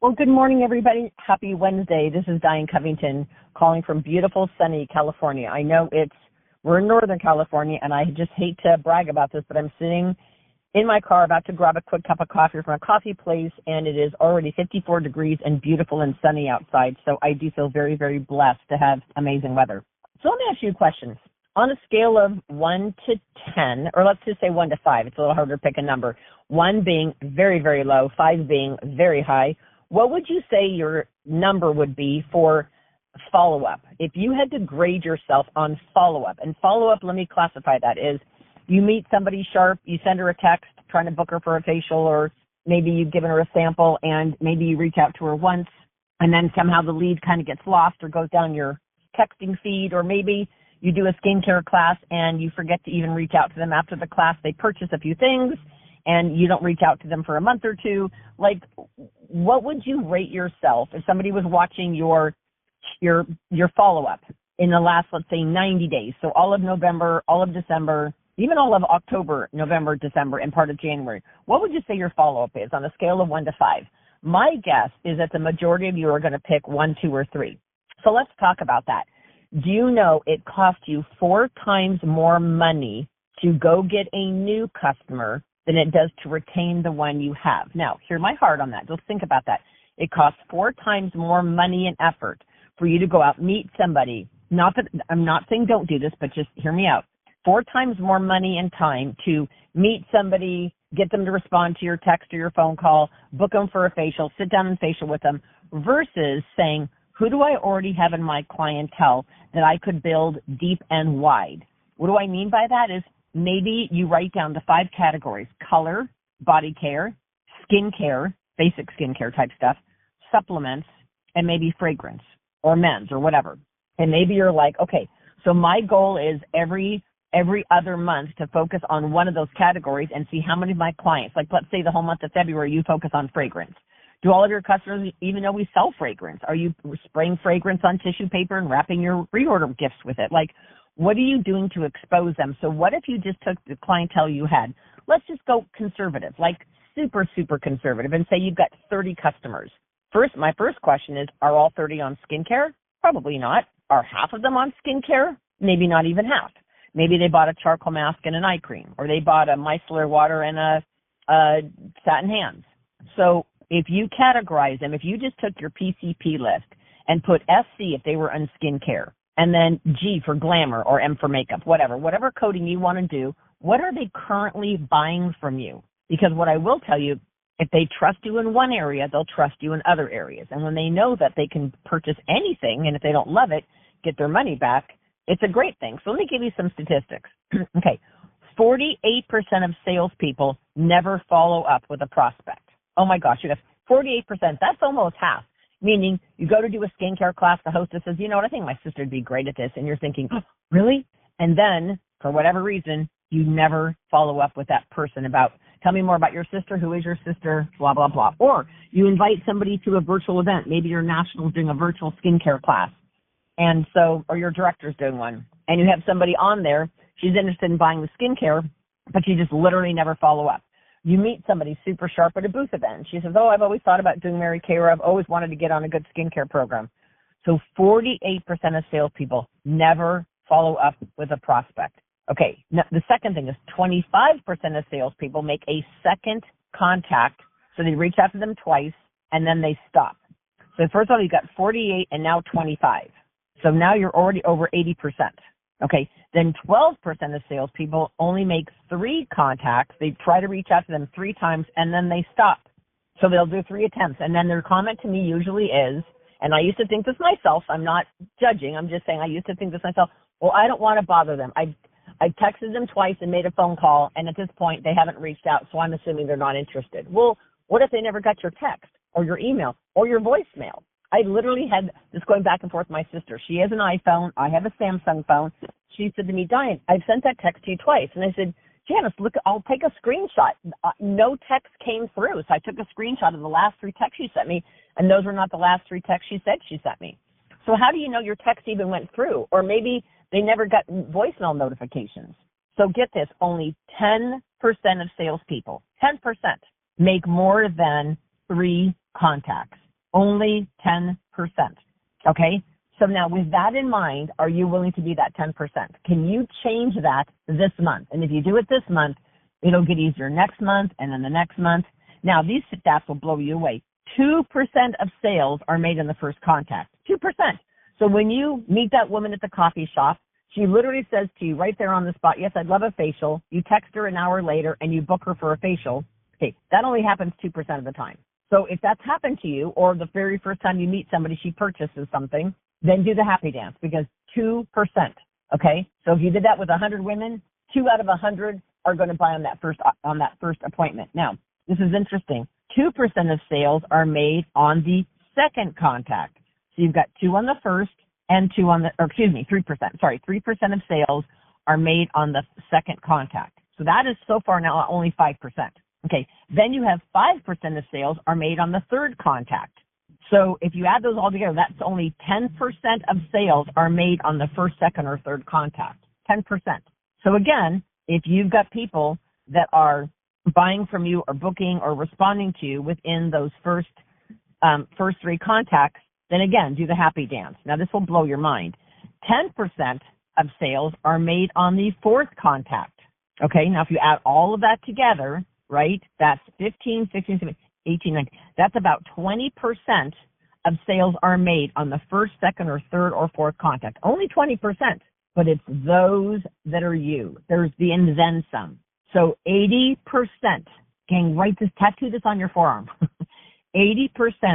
Well, good morning, everybody. Happy Wednesday. This is Diane Covington calling from beautiful, sunny California. I know we're in Northern California, and I just hate to brag about this, but I'm sitting in my car about to grab a quick cup of coffee from a coffee place, and it is already 54 degrees and beautiful and sunny outside. So I do feel very, very blessed to have amazing weather. So let me ask you a question. On a scale of 1 to 10, or let's just say 1 to 5, it's a little harder to pick a number, 1 being very, very low, 5 being very high, what would you say your number would be for follow-up? If you had to grade yourself on follow-up, and follow-up, let me classify that, is you meet somebody sharp, you send her a text trying to book her for a facial, or maybe you've given her a sample and maybe you reach out to her once and then somehow the lead kind of gets lost or goes down your texting feed, or maybe you do a skincare class and you forget to even reach out to them after the class. They purchase a few things and you don't reach out to them for a month or two. Like, what would you rate yourself if somebody was watching your follow-up in the last, let's say, 90 days? So all of November, all of December, even all of October, November, December, and part of January. What would you say your follow-up is on a scale of 1 to 5? My guess is that the majority of you are going to pick 1, 2, or 3. So let's talk about that. Do you know it costs you 4 times more money to go get a new customer than it does to retain the one you have? Now, hear my heart on that. Just think about that. It costs 4 times more money and effort for you to go out, meet somebody. Not that I'm not saying don't do this, but just hear me out. 4 times more money and time to meet somebody, get them to respond to your text or your phone call, book them for a facial, sit down and facial with them, versus saying, who do I already have in my clientele that I could build deep and wide? What do I mean by that is maybe you write down the 5 categories: color, body care, skincare, basic skincare type stuff, supplements, and maybe fragrance or men's or whatever. And maybe you're like, okay, so my goal is every other month to focus on one of those categories and see how many of my clients, like let's say the whole month of February, you focus on fragrance. Do all of your customers even know we sell fragrance? Are you spraying fragrance on tissue paper and wrapping your reorder gifts with it? Like, what are you doing to expose them? So what if you just took the clientele you had? Let's just go conservative, like super, super conservative, and say you've got 30 customers. My first question is, are all 30 on skincare? Probably not. Are half of them on skincare? Maybe not even half. Maybe they bought a charcoal mask and an eye cream, or they bought a micellar water and a satin hands. So if you categorize them, if you just took your PCP list and put SC if they were on skincare, and then G for glamour or M for makeup, whatever coding you want to do, what are they currently buying from you? Because what I will tell you, if they trust you in one area, they'll trust you in other areas. And when they know that they can purchase anything, and if they don't love it, get their money back, it's a great thing. So let me give you some statistics. Okay, 48% of salespeople never follow up with a prospect. Oh my gosh, you have 48%. That's almost half. Meaning you go to do a skincare class, the hostess says, you know what, I think my sister would be great at this. And you're thinking, oh, really? And then for whatever reason, you never follow up with that person about, tell me more about your sister. Who is your sister? Blah, blah, blah. Or you invite somebody to a virtual event. Maybe your national's doing a virtual skincare class. And so, or your director's doing one. And you have somebody on there. She's interested in buying the skincare, but you just literally never follow up. You meet somebody super sharp at a booth event. She says, oh, I've always thought about doing Mary Kay, or I've always wanted to get on a good skincare program. So 48% of salespeople never follow up with a prospect. Okay, now the second thing is 25% of salespeople make a second contact. So they reach out to them twice, and then they stop. So first of all, you got 48 and now 25. So now you're already over 80%. Okay, then 12% of salespeople only make 3 contacts. They try to reach out to them 3 times, and then they stop. So they'll do 3 attempts. And then their comment to me usually is, and I used to think this myself, I'm not judging, I'm just saying I used to think this myself, well, I don't want to bother them. I texted them twice and made a phone call, and at this point they haven't reached out, so I'm assuming they're not interested. Well, what if they never got your text or your email or your voicemail? I literally had this going back and forth with my sister. She has an iPhone. I have a Samsung phone. She said to me, Diane, I've sent that text to you twice. And I said, Janice, look, I'll take a screenshot. No text came through. So I took a screenshot of the last 3 texts she sent me, and those were not the last 3 texts she said she sent me. So how do you know your text even went through? Or maybe they never got voicemail notifications. So get this, only 10% of salespeople, 10%, make more than 3 contacts. Only 10%. Okay? So now with that in mind, are you willing to be that 10%? Can you change that this month? And if you do it this month, it'll get easier next month and then the next month. Now, these stats will blow you away. 2% of sales are made in the first contact. 2%. So when you meet that woman at the coffee shop, she literally says to you right there on the spot, yes, I'd love a facial. You text her an hour later and you book her for a facial. Okay, that only happens 2% of the time. So if that's happened to you, or the very first time you meet somebody, she purchases something, then do the happy dance, because 2%. Okay, so if you did that with 100 women, 2 out of 100 are going to buy on that first appointment. Now, this is interesting. 2% of sales are made on the second contact. So you've got 2 on the first and 2 on the, or excuse me, 3%. Sorry, 3% of sales are made on the second contact. So that is so far now only 5%. Okay, then you have 5% of sales are made on the third contact. So if you add those all together, that's only 10% of sales are made on the first, second, or third contact. 10%. So again, if you've got people that are buying from you or booking or responding to you within those first 3 contacts, then again, do the happy dance. Now, this will blow your mind. 10% of sales are made on the fourth contact. Okay, now if you add all of that together, right, that's 15, 16, 17, 18, 19. That's about 20% of sales are made on the first, second, or third, or fourth contact. Only 20%, but it's those that are you. There's the and then some. So 80%, gang, tattoo this on your forearm. 80%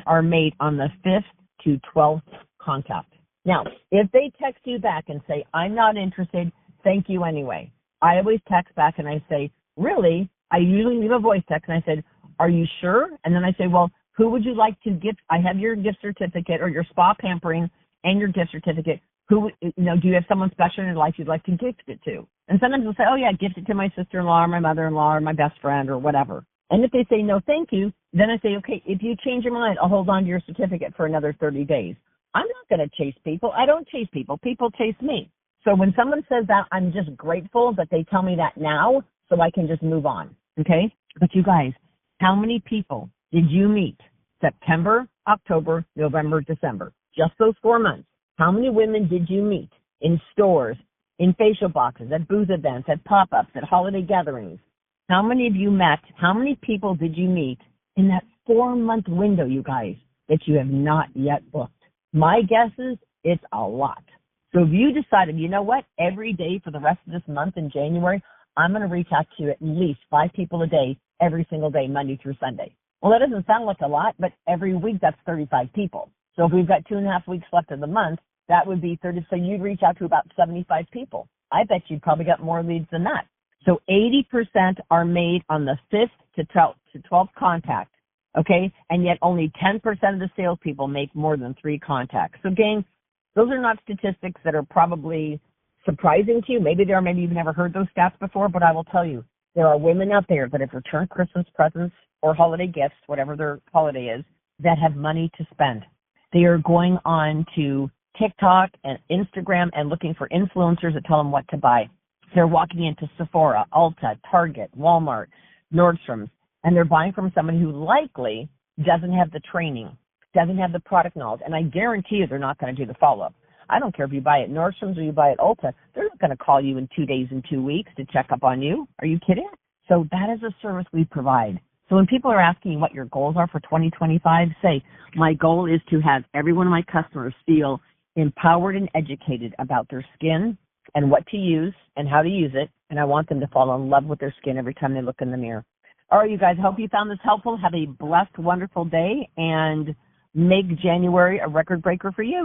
are made on the 5th to 12th contact. Now, if they text you back and say, I'm not interested, thank you anyway. I always text back and I say, really? I usually leave a voice text and I said, are you sure? And then I say, well, who would you like to gift? I have your gift certificate or your spa pampering and your gift certificate. Do you have someone special in your life you'd like to gift it to? And sometimes they'll say, oh yeah, gift it to my sister-in-law or my mother-in-law or my best friend or whatever. And if they say no, thank you, then I say, okay, if you change your mind, I'll hold on to your certificate for another 30 days. I'm not going to chase people. I don't chase people. People chase me. So when someone says that, I'm just grateful that they tell me that now so I can just move on. Okay? But you guys, how many people did you meet September, October, November, December? Just those 4 months. How many women did you meet in stores, in facial boxes, at booth events, at pop-ups, at holiday gatherings? How many of you met? How many people did you meet in that 4-month window, you guys, that you have not yet booked? My guess is it's a lot. So if you decided, you know what, every day for the rest of this month in January, I'm going to reach out to at least 5 people a day, every single day, Monday through Sunday. Well, that doesn't sound like a lot, but every week that's 35 people. So if we've got 2.5 weeks left of the month, that would be 30. So you'd reach out to about 75 people. I bet you'd probably got more leads than that. So 80% are made on the 5th to 12th contact, okay? And yet only 10% of the salespeople make more than 3 contacts. So gang, those are not statistics that are probably surprising to you. Maybe they are, maybe you've never heard those stats before, but I will tell you, there are women out there that have returned Christmas presents or holiday gifts, whatever their holiday is, that have money to spend. They are going on to TikTok and Instagram and looking for influencers that tell them what to buy. They're walking into Sephora, Ulta, Target, Walmart, Nordstrom's, and they're buying from somebody who likely doesn't have the training, doesn't have the product knowledge, and I guarantee you they're not going to do the follow-up. I don't care if you buy at Nordstrom's or you buy at Ulta. They're not going to call you in 2 days and 2 weeks to check up on you. Are you kidding? So that is a service we provide. So when people are asking what your goals are for 2025, say, my goal is to have every one of my customers feel empowered and educated about their skin and what to use and how to use it, and I want them to fall in love with their skin every time they look in the mirror. All right, you guys, I hope you found this helpful. Have a blessed, wonderful day, and make January a record breaker for you.